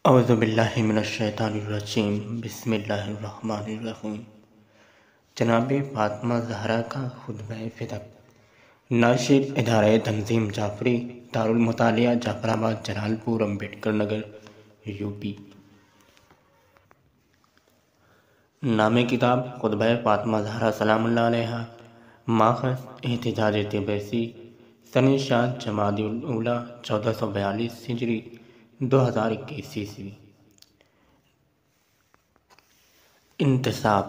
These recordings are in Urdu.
اعوذ باللہ من الشیطان الرجیم بسم اللہ الرحمن الرحیم۔ جناب فاطمہ زہرا کا خطبہ فدق۔ ناشر ادارہ تنظیم جعفری، دارالمطالعہ جعفر آباد، جلال پور، امبیڈکر نگر، یوپی۔ نام کتاب خطبہ فاطمہ زہرا سلام اللہ علیہا۔ ماخذ احتجاج طبرسی، سن شاد جمادی الاولیٰ 1442 ہجری 2021 عیسوی۔ انتصاب: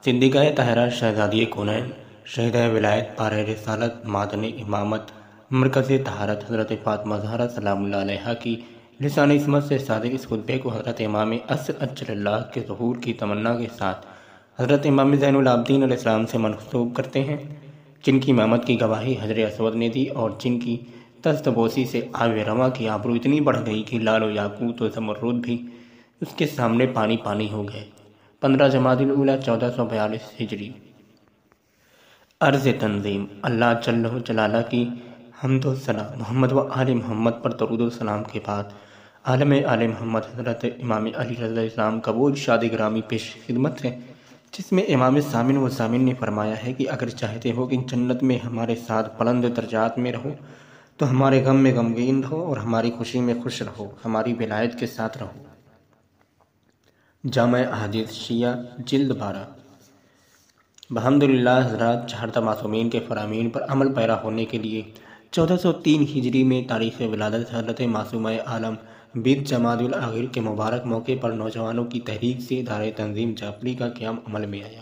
صدیقہ طاہرہ شہزادی کونین، شہدہ ولایت، پارہ رسالت، معدن امامت، مرکز طہارت حضرت فاطمہ زہرا سلام اللہ علیہا کی لسان عصمت سے صادر اس خطبے کو حضرت امام عصر عجل اللہ کے ظہور کی تمنا کے ساتھ حضرت امام زین العابدین علیہ السلام سے منسوب کرتے ہیں، جن کی امامت کی گواہی حجر اسود نے دی اور جن کی دستبوسی سے آب رواں کی آبرو اتنی بڑھ گئی کہ لال و یاقوت و زمرد بھی اس کے سامنے پانی پانی ہو گئے۔ 15 جمادی الاولیٰ 1442 ہجری۔ عرض تنظیم: اللہ جل جلالہ کی حمد و ثنا، محمد و آل محمد پر درود و سلام کے بعد عالم آل محمد حضرت امام علی رضی اللہ عنہ السلام کا وہ ارشاد گرامی پیش خدمت ہے جس میں امام سامن و ضامن نے فرمایا ہے کہ اگر چاہتے ہو کہ جنت میں ہمارے ساتھ بلند درجات میں رہو تو ہمارے غم میں غمگین رہو اور ہماری خوشی میں خوش رہو، ہماری ولایت کے ساتھ رہو۔ جامع احادیث شیعہ، جلد 12۔ بحمدللہ حضرات چہارتہ معصومین کے فرامین پر عمل پیرا ہونے کے لیے 1403 ہجری میں تاریخ ولادت حضرت معصومہ عالم 20 جمادی الاخر کے مبارک موقع پر نوجوانوں کی تحریک سے ادارہ تنظیم جعفری کا قیام عمل میں آیا۔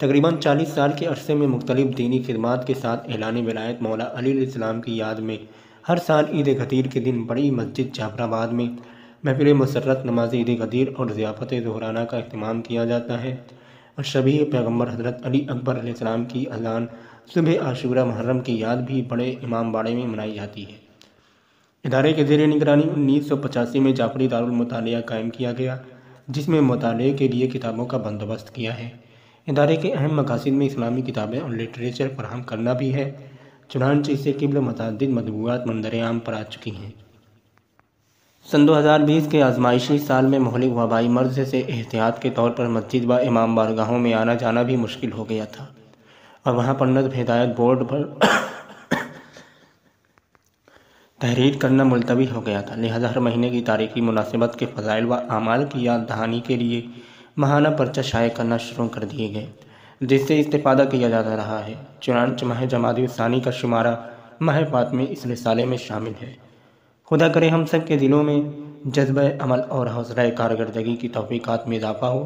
تقریباً 40 سال کے عرصے میں مختلف دینی خدمات کے ساتھ اعلان ولایت مولا علی علیہ السلام کی یاد میں ہر سال عید غدیر کے دن بڑی مسجد جعفر آباد میں محفل مسرت، نماز عید غدیر اور ضیافت ظہرانہ کا اہتمام کیا جاتا ہے اور شبیہ پیغمبر حضرت علی اکبر علیہ السلام کی اذان صبح عاشورہ محرم کی یاد بھی بڑے امام باڑے میں منائی جاتی ہے۔ ادارے کے زیر نگرانی 1985 میں جعفری دارالمطالعہ قائم کیا گیا، جس میں مطالعے کے لیے کتابوں کا بندوبست کیا ہے۔ ادارے کے اہم مقاصد میں اسلامی کتابیں اور لٹریچر فراہم کرنا بھی ہے، چنانچہ اس سے قبل متعدد مطبوعات منظر عام پر آ چکی ہیں۔ سن 2020 کے آزمائشی سال میں مہلک وبائی مرض سے احتیاط کے طور پر مسجد و امام بارگاہوں میں آنا جانا بھی مشکل ہو گیا تھا اور وہاں پر نصب ہدایت بورڈ پر تحریر کرنا ملتوی ہو گیا تھا، لہذا ہر مہینے کی تاریخی مناسبت کے فضائل و اعمال کی یاد دہانی کے لیے ماہانہ پرچہ شائع کرنا شروع کر دیے گئے، جس سے استفادہ کیا جاتا رہا ہے۔ چنانچہ ماہ جمادی الثانی کا شمارہ ماہ فاطمی اس رسالے میں شامل ہے۔ خدا کرے ہم سب کے دلوں میں جذبہ عمل اور حوصلہ کارکردگی کی توفیقات میں اضافہ ہو۔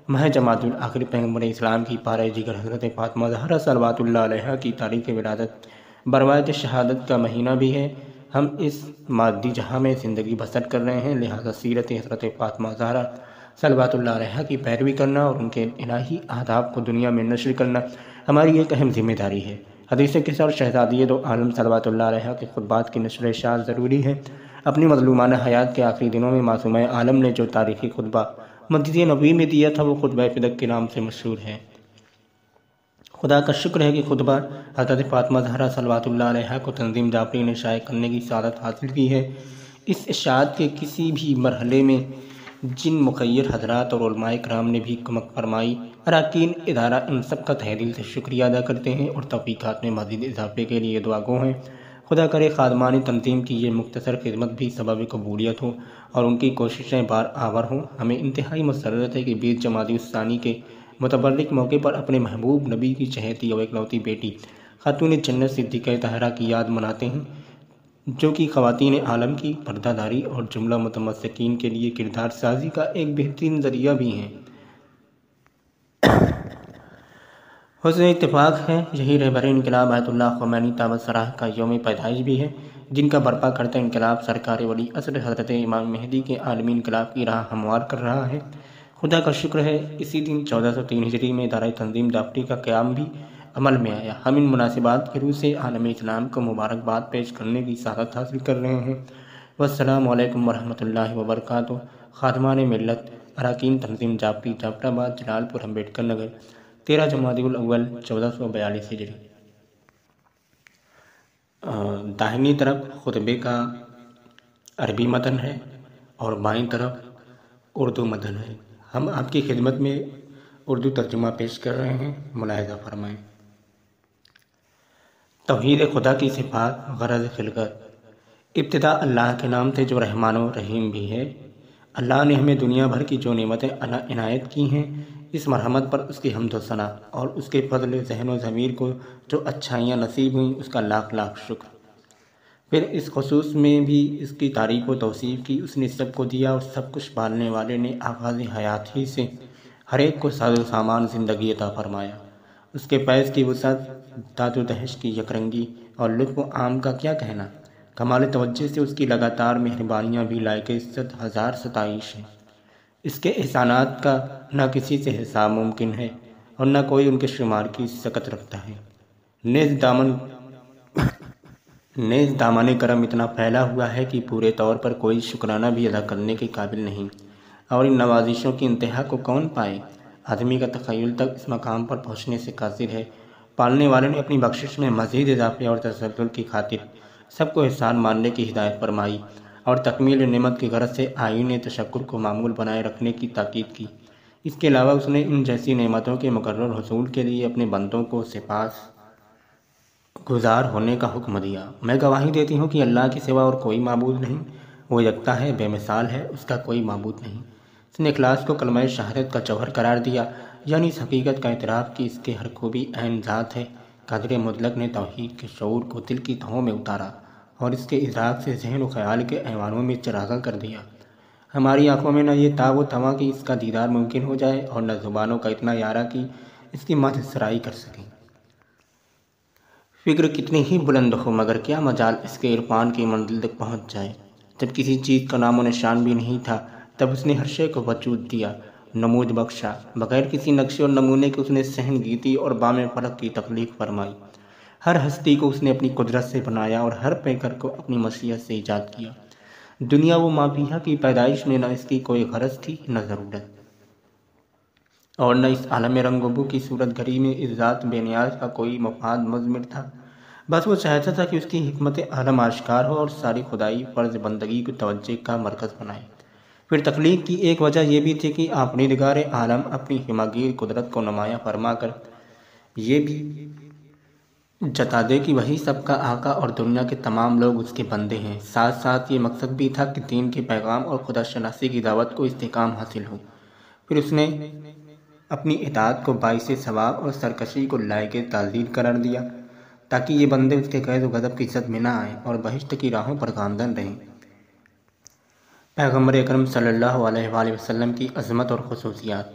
ماہ جمادی الاخر پیغمبر اسلام کی پارہ جگر حضرت فاطمہ زہرا صلوات اللہ علیہا کی تاریخ ولادت بروایت شہادت کا مہینہ بھی ہے۔ ہم اس مادی جہاں میں زندگی بسر کر رہے ہیں، لہذا سیرت حضرت فاطمہ زہرا صلوات اللہ علیہا کی پیروی کرنا اور ان کے الہی اہداف کو دنیا میں نشر کرنا ہماری ایک اہم ذمہ داری ہے۔ حدیث قصہ اور شہزادی دو عالم صلوات اللہ علیہا کے خطبات کی نشر اشاعت ضروری ہے۔ اپنی مظلومانہ حیات کے آخری دنوں میں معصومہ عالم نے جو تاریخی خطبہ مسجد نبوی میں دیا تھا وہ خطبہ فدق کے نام سے مشہور ہے۔ خدا کا شکر ہے کہ خطبہ حضرت فاطمہ زہرا صلوات اللہ علیہا کو تنظیم جعفری نے شائع کرنے کی سعادت حاصل کی ہے۔ اس اشاعت کے کسی بھی مرحلے میں جن مخیر حضرات اور علماء کرام نے بھی کمک فرمائی، اراکین ادارہ ان سب کا تہہ دل سے شکریہ ادا کرتے ہیں اور توفیقات میں مزید اضافے کے لیے دعا گو ہیں۔ خدا کرے خادمان تنظیم کی یہ مختصر خدمت بھی سبب قبولیت ہو اور ان کی کوششیں بار آور ہوں۔ ہمیں انتہائی مسرت ہے کہ 20 جمادی الثانی کے متبرک موقع پر اپنے محبوب نبی کی چہیتی اور اکلوتی بیٹی خاتون جنت صدیقہ طاہرہ کی یاد مناتے ہیں، جو کہ خواتین عالم کی پردہ داری اور جملہ متمسکین کے لیے کردار سازی کا ایک بہترین ذریعہ بھی ہیں۔ حسن اتفاق ہے یہی رہبر انقلاب آیت اللہ خمینی طابت سراہ کا یوم پیدائش بھی ہے، جن کا برپا کرتا انقلاب سرکار ولی عصر حضرت امام مہدی کے عالمی انقلاب کی راہ ہموار کر رہا ہے۔ خدا کا شکر ہے اسی دن 1403 ہجری میں ادارہ تنظیم جعفری کا قیام بھی عمل میں آیا۔ ہم ان مناسبات کی روح سے عالم اسلام کو مبارکباد پیش کرنے کی سعادت حاصل کر رہے ہیں۔ والسلام علیکم ورحمۃ اللہ وبرکاتہ۔ خادمان ملت، اراکین تنظیم جعفری، جعفر آباد، جلال پور، امبیڈکر نگر، 13 جمادی الاول 1442 ہجری۔ داہنی طرف خطبے کا عربی متن ہے اور بائیں طرف اردو متن ہے۔ ہم آپ کی خدمت میں اردو ترجمہ پیش کر رہے ہیں، ملاحظہ فرمائیں۔ توحید خدا کی صفات، غرض خلقت۔ ابتدا اللہ کے نام سے جو رحمان و رحیم بھی ہے۔ اللہ نے ہمیں دنیا بھر کی جو نعمتیں عنایت کی ہیں، اس مرحمت پر اس کی حمد و ثنا اور اس کے فضل ذہن و ضمیر کو جو اچھائیاں نصیب ہوئیں، اس کا لاکھ لاکھ شکر۔ پھر اس خصوص میں بھی اس کی تعریف و توصیف کی، اس نے سب کو دیا اور سب کچھ پالنے والے نے آغاز حیات ہی سے ہر ایک کو ساز و سامان زندگی عطا فرمایا۔ اس کے فیض کی وسعت، داد و دہش کی یکرنگی اور لطف و عام کا کیا کہنا۔ کمال توجہ سے اس کی لگاتار مہربانیاں بھی لائق عزت ہزار ستائش ہیں۔ اس کے احسانات کا نہ کسی سے حساب ممکن ہے اور نہ کوئی ان کے شمار کی سکت رکھتا ہے۔ نیز دامن کرم اتنا پھیلا ہوا ہے کہ پورے طور پر کوئی شکرانہ بھی ادا کرنے کے قابل نہیں، اور ان نوازشوں کی انتہا کو کون پائے۔ آدمی کا تخیل تک اس مقام پر پہنچنے سے قاصر ہے۔ پالنے والے نے اپنی بخشش میں مزید اضافے اور تسلسل کی خاطر سب کو احسان ماننے کی ہدایت فرمائی اور تکمیل نعمت کی غرض سے آئین تشکر کو معمول بنائے رکھنے کی تاکید کی۔ اس کے علاوہ اس نے ان جیسی نعمتوں کے مقرر حصول کے لیے اپنے بندوں کو سپاس گزار ہونے کا حکم دیا۔ میں گواہی دیتی ہوں کہ اللہ کے سوا اور کوئی معبود نہیں، وہ یکتا ہے، بے مثال ہے، اس کا کوئی معبود نہیں۔ اس نے اخلاص کو کلمہ شہادت کا جوہر قرار دیا، یعنی اس حقیقت کا اعتراف کہ اس کے ہر خوبی عین ذات ہے۔ قادر مطلق نے توحید کے شعور کو دل کی تہوں میں اتارا اور اس کے ادراک سے ذہن و خیال کے ایوانوں میں چراغاں کر دیا۔ ہماری آنکھوں میں نہ یہ تاب و تواں کہ اس کا دیدار ممکن ہو جائے، اور نہ زبانوں کا اتنا یارہ کہ اس کی مدح سرائی کر سکیں۔ فکر کتنی ہی بلند ہو، مگر کیا مجال اس کے عرفان کی منزل تک پہنچ جائے۔ جب کسی چیز کا نام و نشان بھی نہیں تھا، تب اس نے ہر شے کو وجود دیا، نمود بخشا۔ بغیر کسی نقشے اور نمونے کے اس نے صحن گیتی اور بام فلک کی تخلیق فرمائی۔ ہر ہستی کو اس نے اپنی قدرت سے بنایا اور ہر پیکر کو اپنی مشیت سے ایجاد کیا۔ دنیا و ما فیہا کی پیدائش میں نہ اس کی کوئی غرض تھی، نہ ضرورت، اور نہ اس عالم رنگ و بو کی صورت گری میں اس ذات بے نیاز کا کوئی مفاد مضمر تھا۔ بس وہ چاہتا تھا کہ اس کی حکمت عالم آشکار ہو اور ساری خدائی فرض بندگی کو توجہ کا مرکز بنائے۔ پھر تخلیق کی ایک وجہ یہ بھی تھی کہ آفریدگار عالم اپنی ہماگیر قدرت کو نمایاں فرما کر یہ بھی جتا دے کہ وہی سب کا آقا اور دنیا کے تمام لوگ اس کے بندے ہیں۔ ساتھ ساتھ یہ مقصد بھی تھا کہ دین کے پیغام اور خدا شناسی کی دعوت کو استحکام حاصل ہو۔ پھر اس نے اپنی اطاعت کو باعث ثواب اور سرکشی کو لائق تعزیر قرار دیا، تاکہ یہ بندے اس کے قید و غضب کی زد میں نہ آئیں اور بہشت کی راہوں پر گامزن رہیں۔ پیغمبر اکرم صلی اللہ علیہ وآلہ وسلم کی عظمت اور خصوصیات۔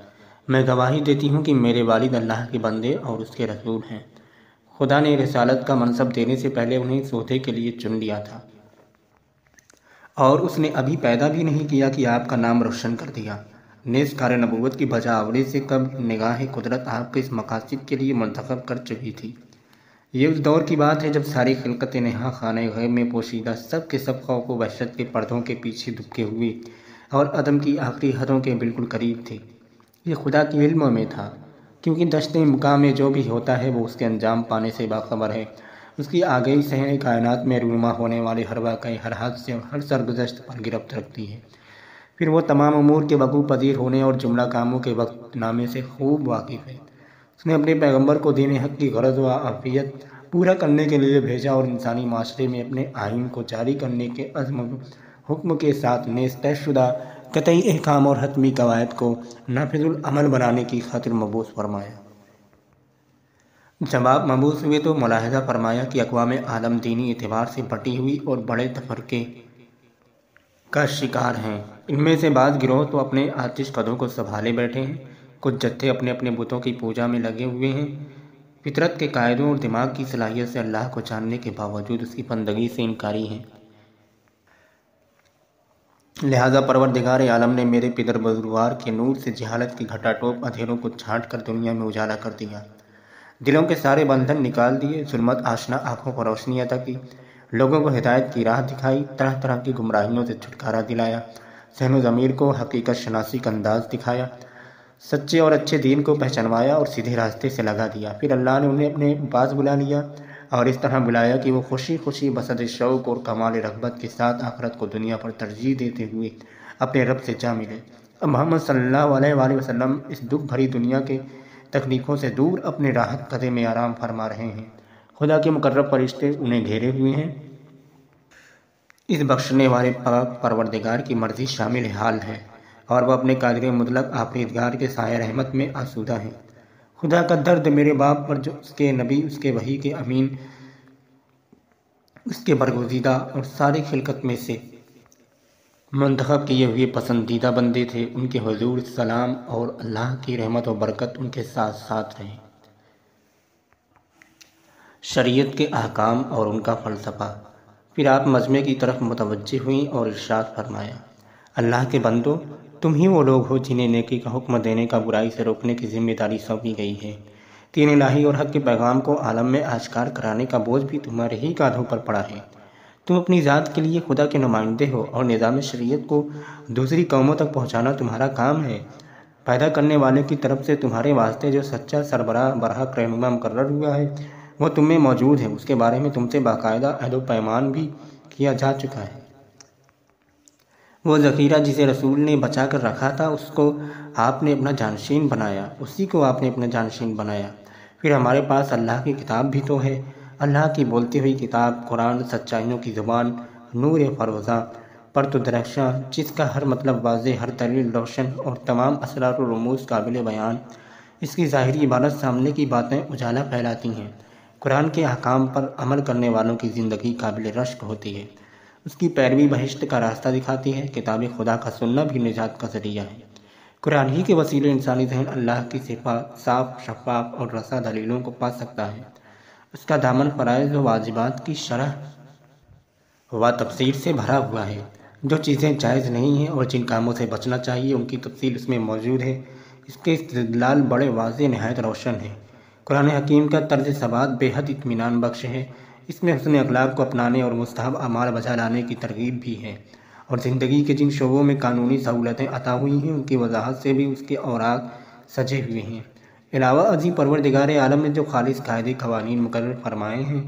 میں گواہی دیتی ہوں کہ میرے والد اللہ کے بندے اور اس کے رسول ہیں۔ خدا نے رسالت کا منصب دینے سے پہلے انہیں اس عہدے کے لیے چن لیا تھا، اور اس نے ابھی پیدا بھی نہیں کیا کہ آپ کا نام روشن کر دیا۔ نیز کار نبوت کی بجا آوری سے قبل نگاہ قدرت آپ کے اس مقاصد کے لیے منتخب کر چکی تھی۔ یہ اس دور کی بات ہے جب ساری خلقت نہا خانہ غیب میں پوشیدہ سب کے سب خوف و وحشت کے پردوں کے پیچھے دبکے ہوئے اور عدم کی آخری حدوں کے بالکل قریب تھے۔ یہ خدا کی علم میں تھا، کیونکہ دشت مقام میں جو بھی ہوتا ہے وہ اس کے انجام پانے سے باخبر ہے۔ اس کی آگہی صحن کائنات میں رونما ہونے والے ہر واقعے، ہر حادثے اور ہر سرگزشت پر گرفت رکھتی ہے۔ پھر وہ تمام امور کے وقوع پذیر ہونے اور جملہ کاموں کے وقت نامے سے خوب واقف ہے۔ اس نے اپنے پیغمبر کو دین حق کی غرض و عافیت پورا کرنے کے لیے بھیجا اور انسانی معاشرے میں اپنے آئین کو جاری کرنے کے عزم و حکم کے ساتھ نیز طے شدہ قطعی احکام اور حتمی قواعد کو نافذ العمل بنانے کی خاطر مبعوث فرمایا۔ جب آپ مبعوث ہوئے تو ملاحظہ فرمایا کہ اقوام عالم دینی اعتبار سے بٹی ہوئی اور بڑے تفرقے کا شکار ہیں۔ ان میں سے بعض گروہ تو اپنے آتش قدوں کو سنبھالے بیٹھے ہیں، کچھ جتھے اپنے اپنے بتوں کی پوجا میں لگے ہوئے ہیں، فطرت کے قاعدوں اور دماغ کی صلاحیت سے اللہ کو جاننے کے باوجود اس کی بندگی سے انکاری ہیں۔ لہذا پروردگار عالم نے میرے پدر بزرگوار کے نور سے جہالت کی گھٹا ٹوپ اندھیروں کو چھانٹ کر دنیا میں اجالا کر دیا، دلوں کے سارے بندھن نکال دیے، ظلمت آشنا آنکھوں کو روشنی عطا کی، لوگوں کو ہدایت کی راہ دکھائی، طرح طرح کی گمراہیوں سے چھٹکارا دلایا، ذہن و ضمیر کو حقیقت شناسی کا انداز دکھایا، سچے اور اچھے دین کو پہچانوایا اور سیدھے راستے سے لگا دیا۔ پھر اللہ نے انہیں اپنے پاس بلا لیا اور اس طرح بلایا کہ وہ خوشی خوشی بصد شوق اور کمال رغبت کے ساتھ آخرت کو دنیا پر ترجیح دیتے ہوئے اپنے رب سے جا ملے۔ اب محمد صلی اللہ علیہ وآلہ وسلم اس دکھ بھری دنیا کے تکلیفوں سے دور اپنے راحت قدے میں آرام فرما رہے ہیں۔ خدا کے مقرب فرشتے انہیں گھیرے ہوئے ہیں۔ اس بخشنے والے پاک پروردگار کی مرضی شامل حال ہے اور وہ اپنے قادر مطلق آفریدگار کے سایہ رحمت میں آسودہ ہیں۔ خدا کا درد میرے باپ پر جو اس کے نبی، اس کے وحی کے امین، اس کے برگزیدہ اور ساری خلقت میں سے منتخب کیے ہوئے پسندیدہ بندے تھے، ان کے حضور سلام اور اللہ کی رحمت و برکت ان کے ساتھ ساتھ رہے۔ شریعت کے احکام اور ان کا فلسفہ۔ پھر آپ مجمع کی طرف متوجہ ہوئیں اور ارشاد فرمایا، اللہ کے بندو، تم ہی وہ لوگ ہو جنہیں نیکی کا حکم دینے کا برائی سے روکنے کی ذمہ داری سونپی گئی ہے۔ دین الہی اور حق کے پیغام کو عالم میں آشکار کرانے کا بوجھ بھی تمہارے ہی کاندھوں پر پڑا ہے۔ تم اپنی ذات کے لیے خدا کے نمائندے ہو اور نظام شریعت کو دوسری قوموں تک پہنچانا تمہارا کام ہے۔ پیدا کرنے والے کی طرف سے تمہارے واسطے جو سچا سربراہ برحق رہنما مقرر ہوا ہے وہ تم میں موجود ہے، اس کے بارے میں تم سے باقاعدہ عہد و پیمان بھی کیا جا چکا ہے۔ وہ ذخیرہ جسے رسول نے بچا کر رکھا تھا، اس کو آپ نے اپنا جانشین بنایا، اسی کو آپ نے اپنا جانشین بنایا۔ پھر ہمارے پاس اللہ کی کتاب بھی تو ہے، اللہ کی بولتی ہوئی کتاب، قرآن، سچائیوں کی زبان، نور فروزاں، پرت و درخشاں، جس کا ہر مطلب واضح، ہر دلیل روشن اور تمام اسرار و رموز قابل بیان۔ اس کی ظاہری عبارت سامنے کی باتیں اجالا پھیلاتی ہیں۔ قرآن کے احکام پر عمل کرنے والوں کی زندگی قابل رشک ہوتی ہے، اس کی پیروی بہشت کا راستہ دکھاتی ہے۔ کتاب خدا کا سننا بھی نجات کا ذریعہ ہے۔ قرآن ہی کے وسیلے انسانی ذہن اللہ کی صفات، صاف، شفاف اور رسا دلیلوں کو پا سکتا ہے۔ اس کا دامن فرائض و واجبات کی شرح و تفسیر سے بھرا ہوا ہے۔ جو چیزیں جائز نہیں ہیں اور جن کاموں سے بچنا چاہیے ان کی تفصیل اس میں موجود ہے۔ اس کے استدلال بڑے واضح، نہایت روشن ہیں۔ قرآن حکیم کا طرز ثبات بے حد اطمینان بخش ہے۔ اس میں حسن اخلاق کو اپنانے اور مستحب اعمال بجا لانے کی ترغیب بھی ہے، اور زندگی کے جن شعبوں میں قانونی سہولتیں عطا ہوئی ہیں ان کی وضاحت سے بھی اس کے اوراق سجے ہوئے ہیں۔ علاوہ ازیں پروردگار عالم نے جو خالص قاعدے قوانین مقرر فرمائے ہیں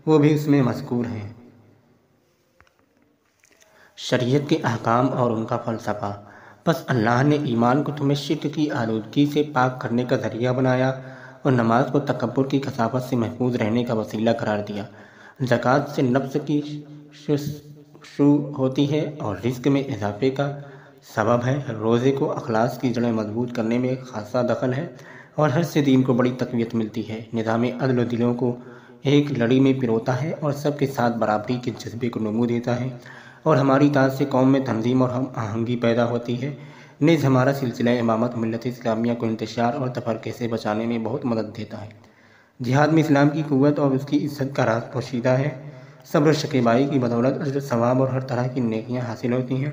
وہ بھی اس میں مذکور ہیں۔ شریعت کے احکام اور ان کا فلسفہ۔ بس اللہ نے ایمان کو تمہیں شرک کی آلودگی سے پاک کرنے کا ذریعہ بنایا اور نماز کو تکبر کی کثافت سے محفوظ رہنے کا وسیلہ قرار دیا۔ زکوٰۃ سے نفس کی شو ہوتی ہے اور رزق میں اضافے کا سبب ہے۔ روزے کو اخلاص کی جڑیں مضبوط کرنے میں خاصا دخل ہے اور حج سے دین کو بڑی تقویت ملتی ہے۔ نظام عدل و دلوں کو ایک لڑی میں پروتا ہے اور سب کے ساتھ برابری کے جذبے کو نمو دیتا ہے، اور ہماری اطاعت سے قوم میں تنظیم اور ہم آہنگی پیدا ہوتی ہے۔ نیز ہمارا سلسلہ امامت ملت اسلامیہ کو انتشار اور تفرقے سے بچانے میں بہت مدد دیتا ہے۔ جہاد میں اسلام کی قوت اور اس کی عزت کا راز پوشیدہ ہے۔ صبر و شکیبائی کی بدولت اجر و ثواب اور ہر طرح کی نیکیاں حاصل ہوتی ہیں۔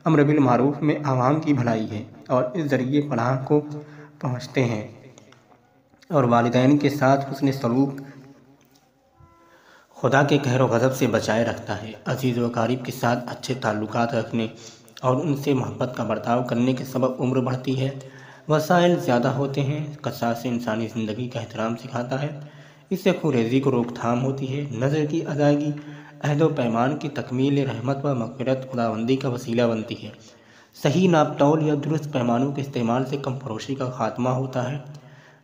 امر بالمعروف میں عوام کی بھلائی ہے اور اس ذریعے فلاح کو پہنچتے ہیں، اور والدین کے ساتھ حسن سلوک خدا کے قہر و غضب سے بچائے رکھتا ہے۔ عزیز و اقارب کے ساتھ اچھے تعلقات رکھنے اور ان سے محبت کا برتاؤ کرنے کے سبب عمر بڑھتی ہے، وسائل زیادہ ہوتے ہیں۔ قصاص سے انسانی زندگی کا احترام سکھاتا ہے، اس سے خوریزی کو روک تھام ہوتی ہے۔ نظر کی ادائیگی عہد و پیمان کی تکمیل رحمت و مغفرت خداوندی کا وسیلہ بنتی ہے۔ صحیح ناپ تول یا درست پیمانوں کے استعمال سے کم فروشی کا خاتمہ ہوتا ہے،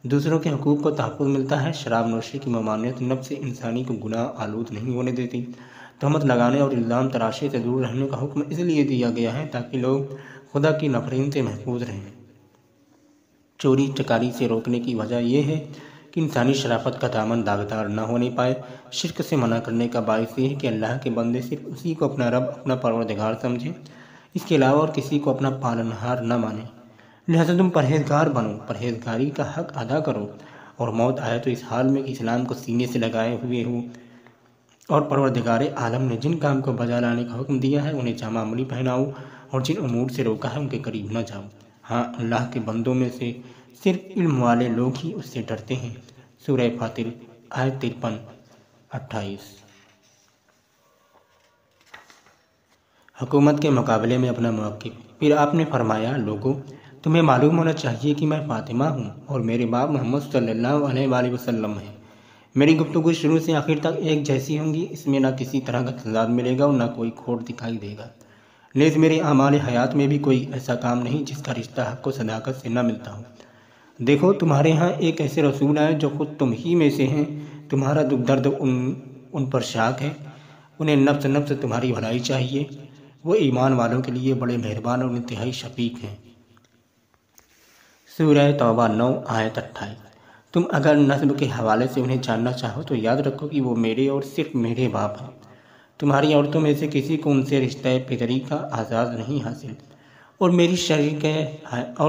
دوسروں کے حقوق کو تحفظ ملتا ہے۔ شراب نوشی کی ممانعت نفس انسانی کو گناہ آلود نہیں ہونے دیتی۔ تہمت لگانے اور الزام تراشی سے دور رہنے کا حکم اس لیے دیا گیا ہے تاکہ لوگ خدا کی نفرین سے محفوظ رہیں۔ چوری چکاری سے روکنے کی وجہ یہ ہے کہ انسانی شرافت کا دامن داغدار نہ ہونے پائے۔ شرک سے منع کرنے کا باعث یہ ہے کہ اللہ کے بندے صرف اسی کو اپنا رب، اپنا پروردگار سمجھیں، اس کے علاوہ اور کسی کو اپنا پالنہار نہ مانیں۔ لہذا تم پرہیزگار بنو، پرہیزگاری کا حق ادا کرو، اور موت آئے تو اس حال میں کہ اسلام کو سینے سے لگائے ہوئے ہو اور پروردگار عالم نے جن کام کو بجا لانے کا حکم دیا ہے انہیں جامہ عملی پہناؤ، اور جن امور سے روکا ہے ان کے قریب نہ جاؤ۔ ہاں، اللہ کے بندوں میں سے صرف علم والے لوگ ہی اس سے ڈرتے ہیں۔ سورہ فاطر آیت 53-28۔ حکومت کے مقابلے میں اپنا موقف۔ پھر آپ نے فرمایا، لوگوں، تمہیں معلوم ہونا چاہیے کہ میں فاطمہ ہوں اور میرے باپ محمد صلی اللہ علیہ وآلہ وسلم ہیں۔ میری گفتگو شروع سے آخر تک ایک جیسی ہوں گی، اس میں نہ کسی طرح کا تضاد ملے گا اور نہ کوئی کھوٹ دکھائی دے گا۔ نیز میرے اعمال حیات میں بھی کوئی ایسا کام نہیں جس کا رشتہ حق و صداقت سے نہ ملتا ہو۔ دیکھو تمہارے ہاں ایک ایسے رسول آئے جو خود تم ہی میں سے ہیں، تمہارا دکھ درد ان پر شاق ہے، انہیں نفس نفس تمہاری بھلائی چاہیے، وہ ایمان والوں کے لیے بڑے مہربان اور انتہائی شفیق ہیں۔ سورہ توبہ 9 آیت 28۔ تم اگر نسب کے حوالے سے انہیں جاننا چاہو تو یاد رکھو کہ وہ میرے اور صرف میرے باپ ہیں۔ تمہاری عورتوں میں سے کسی کو ان سے رشتہ پدری کا اعزاز نہیں حاصل، اور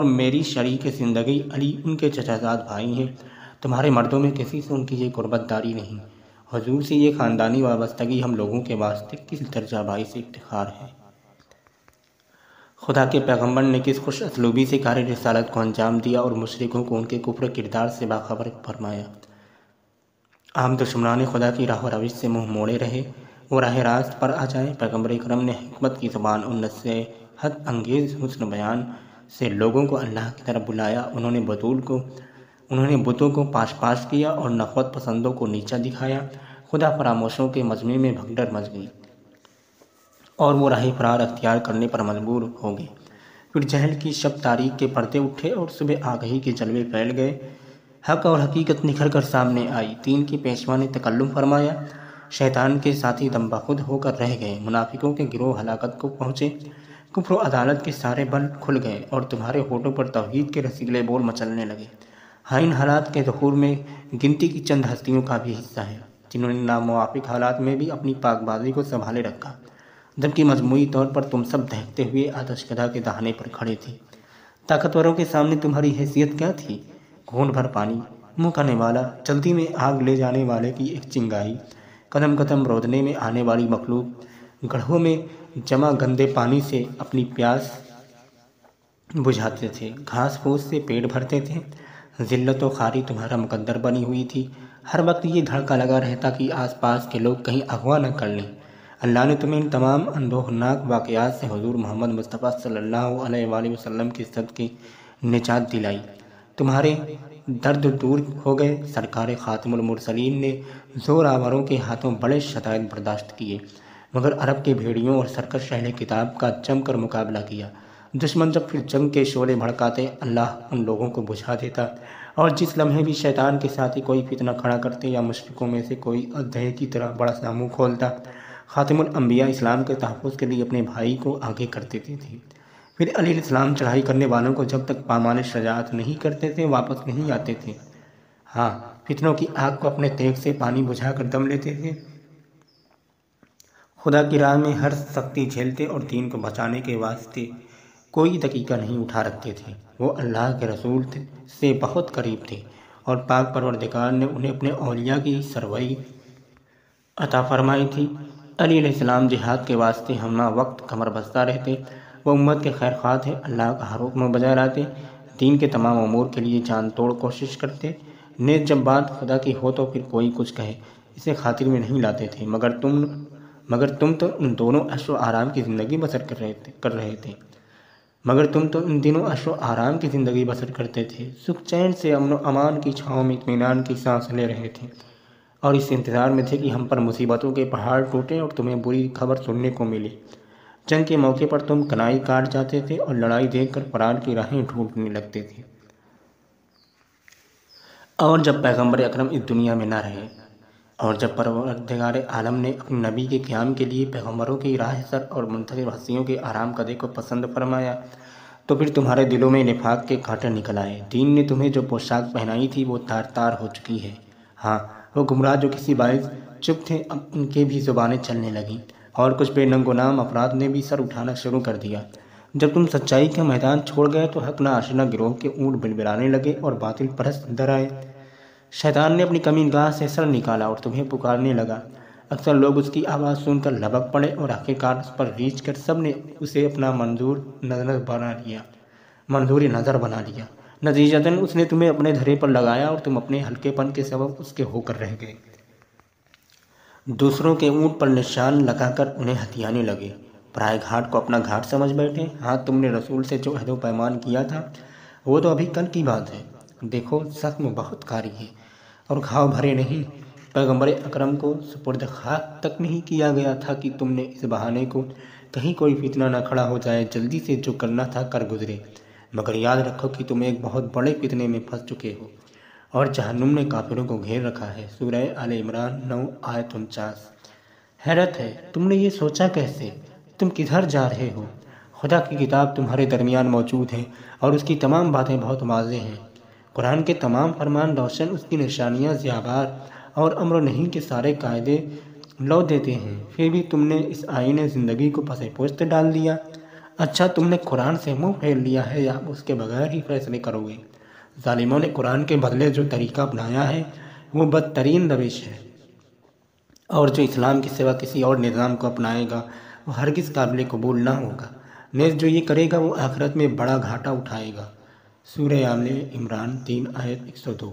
میری شریک زندگی علی ان کے چچا زاد بھائی ہیں۔ تمہارے مردوں میں کسی سے ان کی یہ قربت داری نہیں۔ حضور سے یہ خاندانی وابستگی ہم لوگوں کے واسطے کس درجہ باعث سے افتخار ہے۔ خدا کے پیغمبر نے کس خوش اسلوبی سے کار رسالت کو انجام دیا اور مشرکوں کو ان کے کفر کردار سے باخبر فرمایا۔ عام دشمنان خدا کی راہ و روش سے منہ موڑے رہے، وہ راہ راست پر آ جائیں۔ پیغمبر اکرم نے حکمت کی زبان اور نصیحت انگیز حسن بیان سے لوگوں کو اللہ کی طرف بلایا۔ انہوں نے بتوں کو پاش پاش کیا اور نخوت پسندوں کو نیچا دکھایا۔ خدا فراموشوں کے مجمع میں بھگدڑ مچ گئی اور وہ راہ فرار اختیار کرنے پر مجبور ہو گئے۔ پھر جہل کی شب تاریک کے پردے اٹھے اور صبح آگہی کے جلوے پھیل گئے۔ حق اور حقیقت نکھر کر سامنے آئی۔ دین کی پیشوا نے تکلم فرمایا، شیطان کے ساتھی دم بخود ہو کر رہ گئے۔ منافقوں کے گروہ ہلاکت کو پہنچے، کفر و عدالت کے سارے بل کھل گئے اور تمہارے ہونٹوں پر توحید کے رسیلے بول مچلنے لگے۔ ہاں، ان حالات کے ظہور میں گنتی کی چند ہستیوں کا بھی حصہ ہے جنہوں نے ناموافق حالات میں بھی اپنی پاک بازی کو سنبھالے رکھا، جبکہ مجموعی طور پر تم سب دہتے ہوئے آتش کدہ کے دہانے پر کھڑے تھے۔ طاقتوروں کے سامنے تمہاری حیثیت کیا تھی؟ گھونٹ بھر پانی، منہ کا نوالا، جلدی میں آگ لے جانے والے کی ایک چنگائی، قدم قدم رودنے میں آنے والی مخلوق، گڑھوں میں جمع گندے پانی سے اپنی پیاس بجھاتے تھے، گھاس پھوس سے پیٹ بھرتے تھے۔ ذلت و خواری تمہارا مقدر بنی ہوئی تھی۔ ہر وقت یہ دھڑکا لگا رہتا کہ آس پاس کے لوگ کہیں اغوا نہ کر لیں۔ اللہ نے تمہیں ان تمام اندوہناک واقعات سے حضور محمد مصطفیٰ صلی اللہ علیہ وآلہ وسلم کے صدقے نجات دلائی۔ تمہارے درد دور ہو گئے۔ سرکار خاتم المرسلین نے زور آوروں کے ہاتھوں بڑے شدائد برداشت کیے، مگر عرب کے بھیڑیوں اور سرکش اہل کتاب کا جم کر مقابلہ کیا۔ دشمن جب پھر جنگ کے شعلے بھڑکاتے، اللہ ان لوگوں کو بجھا دیتا، اور جس لمحے بھی شیطان کے ساتھی کوئی فتنہ کھڑا کرتے یا مشرکوں میں سے کوئی اژدہے کی طرح بڑا سا منہ کھولتا، خاتم الانبیاء اسلام کے تحفظ کے لیے اپنے بھائی کو آگے کر دیتے تھے۔ پھر علی علیہ السلام چڑھائی کرنے والوں کو جب تک پامال شجاعت نہیں کرتے تھے واپس نہیں آتے تھے۔ ہاں، فتنوں کی آگ کو اپنے تیغ سے پانی بجھا کر دم لیتے تھے۔ خدا کی راہ میں ہر سختی جھیلتے اور دین کو بچانے کے واسطے کوئی دقیقہ نہیں اٹھا رکھتے تھے۔ وہ اللہ کے رسول سے بہت قریب تھے اور پاک پروردگار نے انہیں اپنے اولیاء کی سرورئی عطا فرمائی تھی۔ علی علیہ السلام جہاد کے واسطے ہمہ وقت کمر بستہ رہتے، وہ امت کے خیر خواہ تھے، اللہ کا ہر حکم بجا لاتے، دین کے تمام امور کے لیے جان توڑ کوشش کرتے۔ نیز جب بات خدا کی ہو تو پھر کوئی کچھ کہے اسے خاطر میں نہیں لاتے تھے، مگر تم تو ان دونوں عیش و آرام کی زندگی بسر کر رہے تھے۔ مگر تم تو ان دنوں عیش و آرام کی زندگی بسر کرتے تھے، سکھ چین سے امن و امان کی چھاؤں میں اطمینان کی سانس لے رہے تھے، اور اس انتظار میں تھے کہ ہم پر مصیبتوں کے پہاڑ ٹوٹیں اور تمہیں بری خبر سننے کو ملے۔ جنگ کے موقع پر تم کنائی کاٹ جاتے تھے اور لڑائی دیکھ کر فرار کی راہیں ڈھونڈنے لگتے تھے۔ اور جب پیغمبر اکرم اس دنیا میں نہ رہے، اور جب پروردگار عالم نے اپنے نبی کے قیام کے لیے پیغمبروں کی راہ سر اور منتخب ہستیوں کے آرام قدے کو پسند فرمایا، تو پھر تمہارے دلوں میں نفاق کے کانٹے نکل آئے۔ دین نے تمہیں جو پوشاک پہنائی تھی وہ تار تار ہو چکی ہے۔ ہاں، وہ گمراہ جو کسی باعث چپ تھے، اب ان کے بھی زبانیں چلنے لگیں، اور کچھ بے ننگ و نام افراد نے بھی سر اٹھانا شروع کر دیا۔ جب تم سچائی کا میدان چھوڑ گئے تو حق نہ آشنا گروہ کے اونٹ بلبلانے لگے اور باطل پرست اندر آئے۔ شیطان نے اپنی کمین گاہ سے سر نکالا اور تمہیں پکارنے لگا۔ اکثر لوگ اس کی آواز سن کر لبک پڑے اور آخرکار اس پر ریچھ کر سب نے اسے اپنا منظور نظر بنا لیا۔ نتیجتاً اس نے تمہیں اپنے دھرے پر لگایا اور تم اپنے ہلکے پن کے سبب اس کے ہو کر رہ گئے۔ دوسروں کے اونٹ پر نشان لگا کر انہیں ہتھیانے لگے، پرائے گھاٹ کو اپنا گھاٹ سمجھ بیٹھے۔ ہاں، تم نے رسول سے جو عہد و پیمان کیا تھا وہ تو ابھی کل کی بات ہے۔ دیکھو، زخم بہت کاری ہے اور گھاؤ بھرے نہیں۔ پیغمبر اکرم کو سپرد خاک تک نہیں کیا گیا تھا کہ تم نے اس بہانے کو کہیں کوئی فتنہ نہ کھڑا ہو جائے، جلدی سے جو کرنا تھا کر گزرے، مگر یاد رکھو کہ تم ایک بہت بڑے فتنے میں پھنس چکے ہو اور جہنم نے کافروں کو گھیر رکھا ہے۔ سورہ آل عمران 9 آیت 49۔ حیرت ہے، تم نے یہ سوچا کیسے؟ تم کدھر جا رہے ہو؟ خدا کی کتاب تمہارے درمیان موجود ہے اور اس کی تمام باتیں بہت واضح ہیں۔ قرآن کے تمام فرمان روشن، اس کی نشانیاں ضیابار اور امر و نہی کے سارے قاعدے لو دیتے ہیں، پھر بھی تم نے اس آئین زندگی کو پس پشت ڈال دیا۔ اچھا، تم نے قرآن سے منہ پھیر لیا ہے یا اس کے بغیر ہی فیصلے کرو گے؟ ظالموں نے قرآن کے بدلے جو طریقہ اپنایا ہے وہ بدترین روش ہے، اور جو اسلام کے سوا کسی اور نظام کو اپنائے گا وہ ہرگز قابل قبول نہ ہوگا، نیز جو یہ کرے گا وہ آخرت میں بڑا گھاٹا اٹھائے گا۔ سورہ آل عمران 3 آیت 102۔